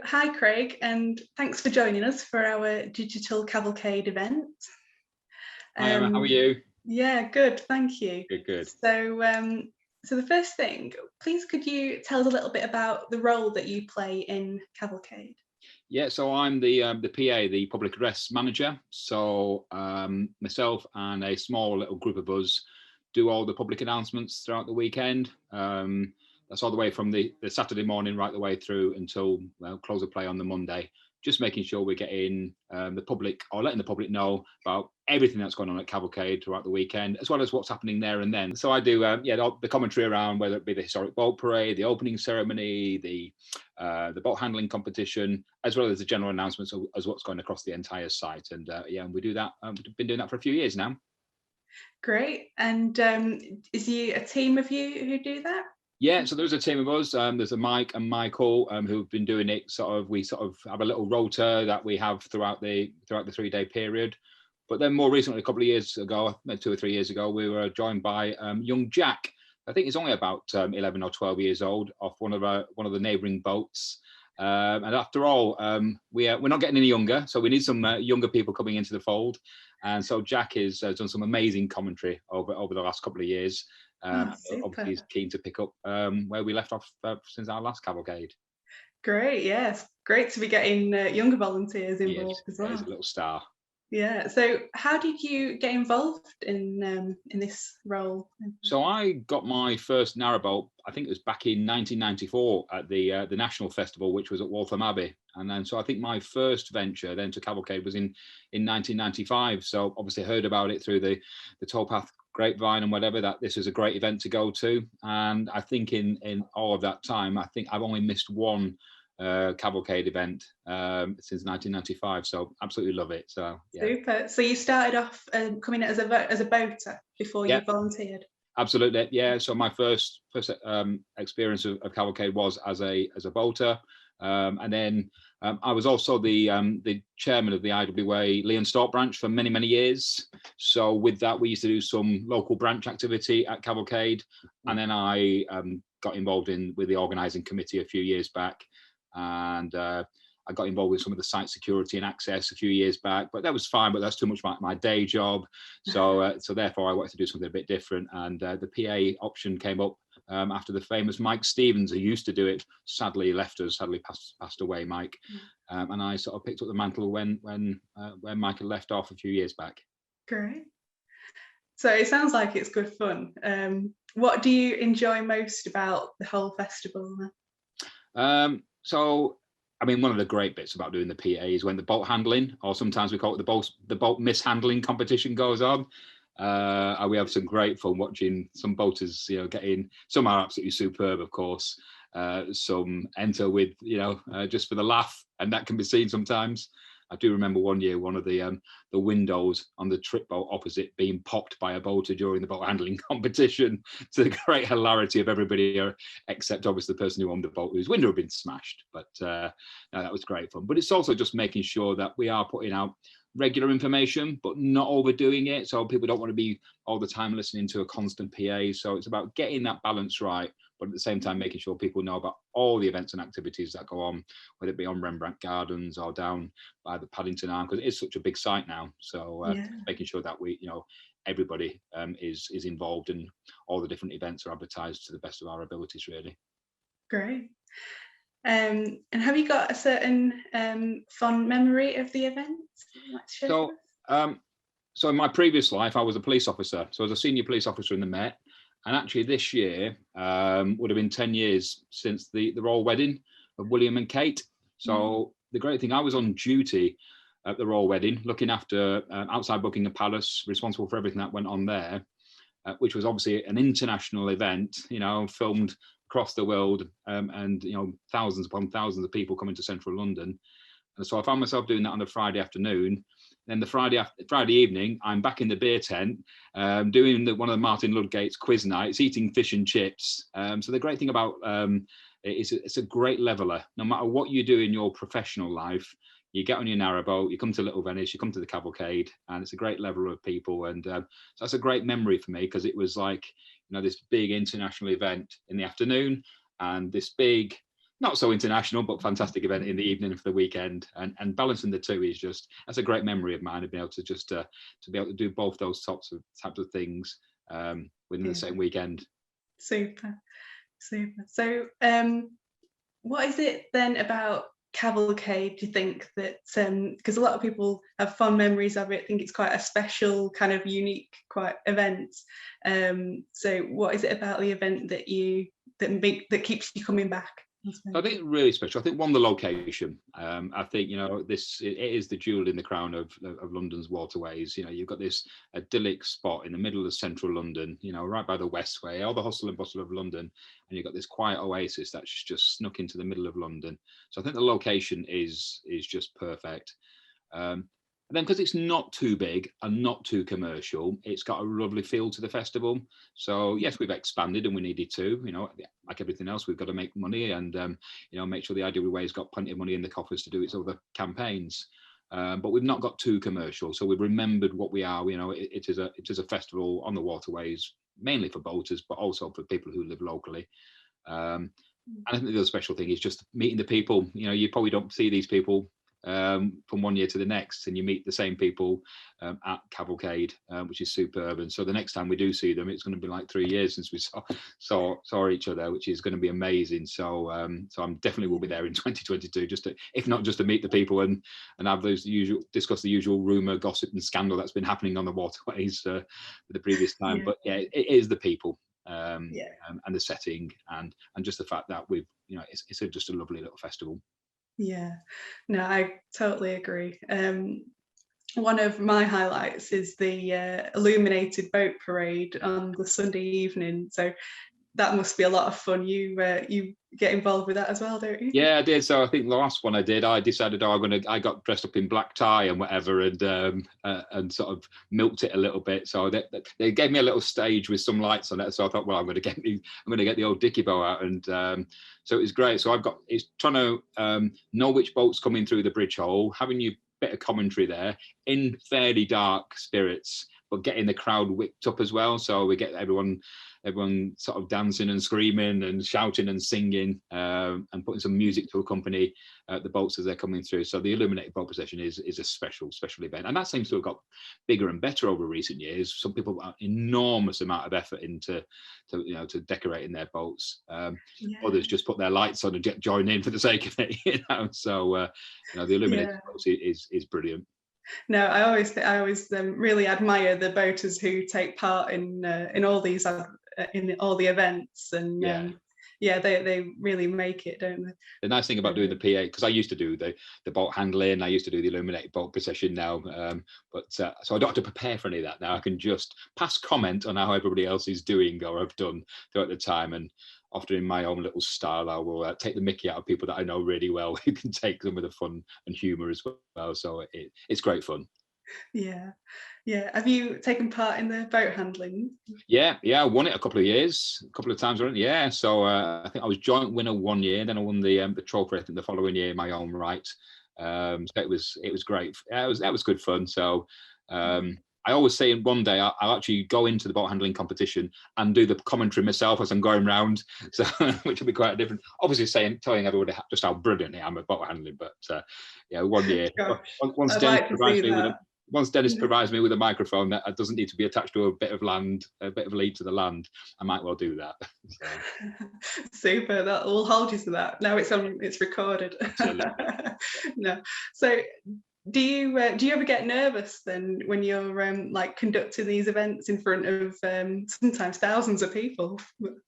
Hi, Craig, and thanks for joining us for our digital cavalcade event. Hi Emma, how are you? Yeah, good, thank you. Good, good. So the first thing, please could you tell us a little bit about the role that you play in Cavalcade? Yeah, so I'm the PA, the public address manager. So myself and a small little group of us do all the public announcements throughout the weekend. That's all the way from the Saturday morning right the way through until close of play on the Monday. Just making sure we're getting the public or letting the public know about everything that's going on at Cavalcade throughout the weekend, as well as what's happening there and then. So I do, the commentary around whether it be the historic boat parade, the opening ceremony, the boat handling competition, as well as the general announcements as what's going across the entire site. And and we do that. We've been doing that for a few years now. Great. And is you a team of you who do that? Yeah, so there's a team of us. There's a Mike and Michael who've been doing it. We have a little rota that we have throughout the 3-day period. But then more recently, a couple of years ago, maybe 2 or 3 years ago, we were joined by young Jack. I think he's only about 11 or 12 years old, off one of the neighbouring boats. And after all, we're not getting any younger, so we need some younger people coming into the fold. And so Jack has done some amazing commentary over the last couple of years. Obviously, he's keen to pick up where we left off since our last cavalcade. Great, yes, great to be getting younger volunteers involved as well. He's a little star. Yeah. So, how did you get involved in this role? So I got my first narrowboat, I think it was back in 1994 at the National Festival, which was at Waltham Abbey. And then, so I think my first venture then to Cavalcade was in 1995. So obviously heard about it through the towpath grapevine and whatever, that this was a great event to go to. And I think in all of that time, I think I've only missed one cavalcade event since 1995, so absolutely love it. So yeah. Super. So you started off coming as a boater before you volunteered. Absolutely, yeah. So my first experience of cavalcade was as a boater, and then I was also the chairman of the IWA Leon Stalk branch for many years. So with that, we used to do some local branch activity at Cavalcade, and then I got involved with the organising committee a few years back. And I got involved with some of the site security and access a few years back, but that was fine. But that's too much my day job, so therefore I wanted to do something a bit different. And the PA option came up after the famous Mike Stevens, who used to do it, sadly left us, sadly passed away, Mike. And I sort of picked up the mantle when Mike had left off a few years back. Great. So it sounds like it's good fun. What do you enjoy most about the whole festival? So, I mean, one of the great bits about doing the PA is when the boat handling, or sometimes we call it the boat mishandling competition, goes on. And we have some great fun watching some boaters, getting, some are absolutely superb, of course. Some enter with, just for the laugh, and that can be seen sometimes. I do remember one year, one of the windows on the trip boat opposite being popped by a boater during the boat handling competition, to the great hilarity of everybody, except obviously the person who owned the boat, whose window had been smashed. But no, that was great fun. But it's also just making sure that we are putting out regular information, but not overdoing it. So people don't want to be all the time listening to a constant PA. So it's about getting that balance right, but at the same time making sure people know about all the events and activities that go on, whether it be on Rembrandt Gardens or down by the Paddington Arm, because it is such a big site now. So making sure that we, everybody is involved, and all the different events are advertised to the best of our abilities, really. Great. And have you got a certain fond memory of the event? So in my previous life, I was a police officer. So I was a senior police officer in the Met. And actually this year would have been 10 years since the royal wedding of William and Kate. So the great thing, I was on duty at the royal wedding, looking after outside Buckingham Palace, responsible for everything that went on there, which was obviously an international event, filmed across the world, and thousands upon thousands of people coming to central London. And so I found myself doing that on a Friday afternoon. Then the Friday evening, I'm back in the beer tent doing one of the Martin Ludgate's quiz nights, eating fish and chips. So the great thing about it's a great leveler. No matter what you do in your professional life, you get on your narrowboat, you come to Little Venice, you come to the Cavalcade, and it's a great leveler of people. And so that's a great memory for me, because it was like, this big international event in the afternoon, and this big not so international, but fantastic event in the evening for the weekend, and balancing the two is just, that's a great memory of mine, to be able to just to be able to do both those types of things within the same weekend. Super. So what is it then about Cavalcade, do you think, that because a lot of people have fond memories of it, think it's quite a special, kind of unique, quite event, so what is it about the event that that keeps you coming back? I think really special. I think one, the location. I think, you know, it is the jewel in the crown of London's waterways. You know, you've got this idyllic spot in the middle of central London, you know, right by the Westway, all the hustle and bustle of London, and you've got this quiet oasis that's just snuck into the middle of London. So I think the location is just perfect. And then because it's not too big and not too commercial, it's got a lovely feel to the festival. So yes, we've expanded and we needed to, you know, like everything else, we've got to make money and, you know, make sure the IWA's got plenty of money in the coffers to do its other campaigns. But we've not got too commercial. So we've remembered what we are. You know, it is a festival on the waterways, mainly for boaters, but also for people who live locally. And I think the other special thing is just meeting the people. You know, you probably don't see these people from one year to the next, and you meet the same people at Cavalcade, which is superb. And so the next time we do see them, it's going to be like 3 years since we saw each other, which is going to be amazing. So so I'm definitely will be there in 2022, just to, if not just to meet the people and have those discuss the usual rumor, gossip, and scandal that's been happening on the waterways for the previous time. But yeah, it is the people. And the setting and just the fact that we've, you know, it's just a lovely little festival. Yeah, no, I totally agree. One of my highlights is the illuminated boat parade on the Sunday evening. So that must be a lot of fun. You get involved with that as well, don't you? Yeah, I did. So I think the last one I did, I decided I got dressed up in black tie and whatever, and sort of milked it a little bit. So they gave me a little stage with some lights on it. So I thought, well, I'm going to get the old dicky bow out, and so it was great. So it's trying to know which boat's coming through the bridge hole, having your bit of commentary there in fairly dark spirits, but getting the crowd whipped up as well. So we get everyone sort of dancing and screaming and shouting and singing, and putting some music to accompany the boats as they're coming through. So the illuminated boat procession is a special special event, and that seems to have got bigger and better over recent years. Some people put an enormous amount of effort into to decorating their boats. Others just put their lights on and join in for the sake of it. You know, so the illuminated boats is brilliant. No, I always really admire the boaters who take part in all these in all the events, and they really make it, don't they? The nice thing about doing the PA, because I used to do the boat handling, I used to do the illuminated boat procession now, but so I don't have to prepare for any of that now. I can just pass comment on how everybody else is doing or have done throughout the time, and often in my own little style, I will take the mickey out of people that I know really well, who can take some of the fun and humour as well. So it's great fun. Yeah. Have you taken part in the boat handling? Yeah, I won it a couple of times around. Yeah, so I think I was joint winner one year, then I won the trophy I think the following year in my own right. So it was great. That was good fun. So I always say one day I'll actually go into the boat handling competition and do the commentary myself as I'm going round, so which will be quite different. Obviously, telling everybody just how brilliant I am at boat handling, but one year, once Dennis provides me with a microphone that doesn't need to be attached to a bit of lead to the land, I might well do that. So. Super, that will hold you to that. Now it's recorded. No, so. Do you ever get nervous then when you're like conducting these events in front of sometimes thousands of people?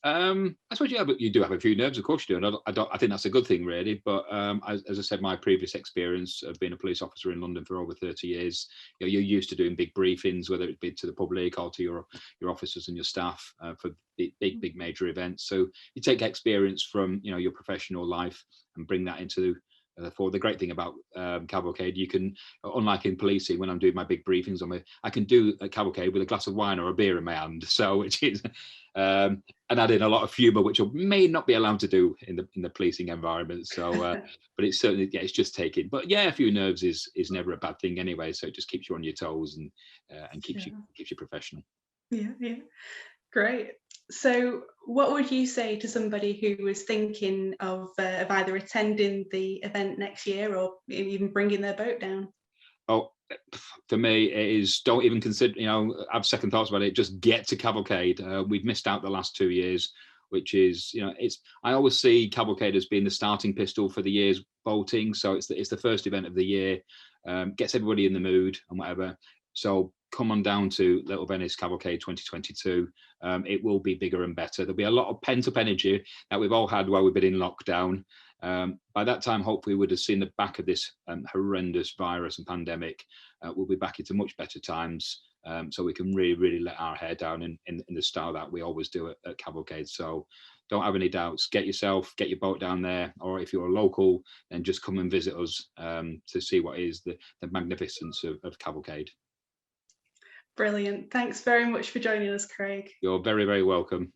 I suppose you do have a few nerves, of course you do. And I think that's a good thing, really. But as I said, my previous experience of being a police officer in London for over 30 years, you're used to doing big briefings, whether it be to the public or to your officers and your staff for big major events. So you take experience from your professional life and bring that into. For the great thing about Cavalcade, you can, unlike in policing, when I'm doing my big briefings I can do a Cavalcade with a glass of wine or a beer in my hand. So which is, and add in a lot of humour, which you may not be allowed to do in the policing environment. So, but it's certainly it's just taking. But a few nerves is never a bad thing anyway. So it just keeps you on your toes and keeps you professional. Yeah, great. So what would you say to somebody who was thinking of either attending the event next year or even bringing their boat down? Oh, for me, it is, don't even consider, have second thoughts about it. Just get to Cavalcade. We've missed out the last 2 years, which is, I always see Cavalcade as being the starting pistol for the year's boating. So it's the first event of the year, gets everybody in the mood and whatever. So come on down to Little Venice Cavalcade 2022. It will be bigger and better. There'll be a lot of pent-up energy that we've all had while we've been in lockdown. By that time, hopefully, we would have seen the back of this horrendous virus and pandemic. We'll be back into much better times, so we can really, really let our hair down in the style that we always do at Cavalcade. So don't have any doubts. Get your boat down there, or if you're a local, then just come and visit us to see what is the magnificence of Cavalcade. Brilliant. Thanks very much for joining us, Craig. You're very, very welcome.